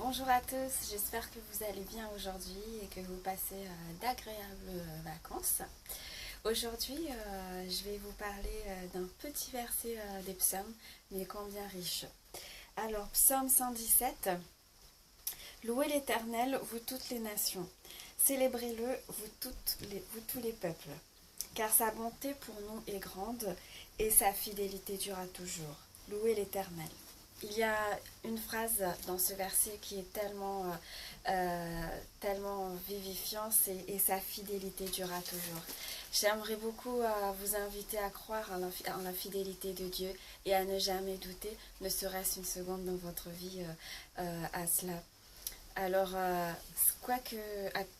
Bonjour à tous, j'espère que vous allez bien aujourd'hui et que vous passez d'agréables vacances. Aujourd'hui, je vais vous parler d'un petit verset des psaumes, mais combien riche. Alors, psaume 117, louez l'Éternel, vous toutes les nations, célébrez-le, vous tous les peuples, car sa bonté pour nous est grande et sa fidélité durera toujours. Louez l'Éternel. Il y a une phrase dans ce verset qui est tellement vivifiant, et sa fidélité durera toujours. J'aimerais beaucoup vous inviter à croire en la fidélité de Dieu et à ne jamais douter, ne serait-ce une seconde dans votre vie à cela. Alors, à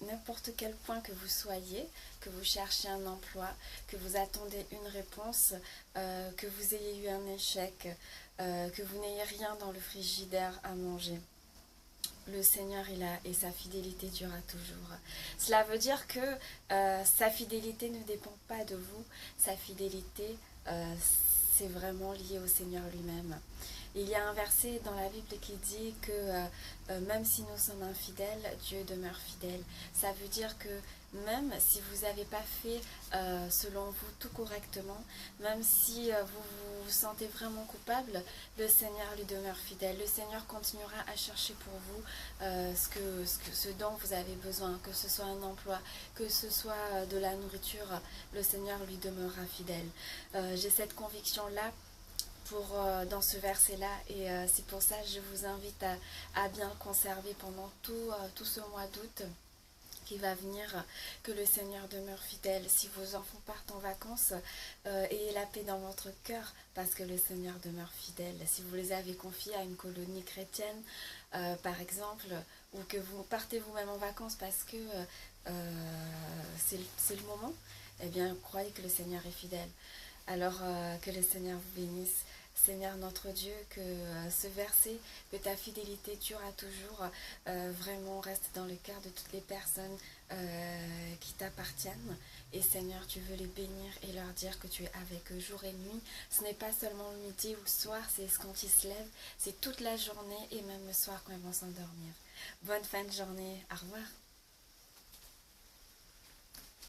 n'importe quel point que vous soyez, que vous cherchiez un emploi, que vous attendez une réponse, que vous ayez eu un échec, que vous n'ayez rien dans le frigidaire à manger, le Seigneur est là et sa fidélité durera toujours. Cela veut dire que sa fidélité ne dépend pas de vous, sa fidélité c'est vraiment lié au Seigneur lui-même. Il y a un verset dans la Bible qui dit que même si nous sommes infidèles, Dieu demeure fidèle. Ça veut dire que même si vous n'avez pas fait selon vous tout correctement, même si vous vous sentez vraiment coupable, le Seigneur lui demeure fidèle. Le Seigneur continuera à chercher pour vous ce dont vous avez besoin, que ce soit un emploi, que ce soit de la nourriture, le Seigneur lui demeurera fidèle. J'ai cette conviction-là dans ce verset-là et c'est pour ça que je vous invite à bien le conserver pendant tout ce mois d'août qui va venir, que le Seigneur demeure fidèle. Si vos enfants partent en vacances, ayez la paix dans votre cœur parce que le Seigneur demeure fidèle. Si vous les avez confiés à une colonie chrétienne, par exemple, ou que vous partez vous-même en vacances parce que c'est le moment, eh bien, croyez que le Seigneur est fidèle. Alors que le Seigneur vous bénisse. Seigneur notre Dieu, que ce verset, que ta fidélité durera toujours, vraiment reste dans le cœur de toutes les personnes qui t'appartiennent. Et Seigneur, tu veux les bénir et leur dire que tu es avec eux jour et nuit. Ce n'est pas seulement le midi ou le soir, c'est quand ils se lèvent, c'est toute la journée et même le soir quand ils vont s'endormir. Bonne fin de journée, au revoir.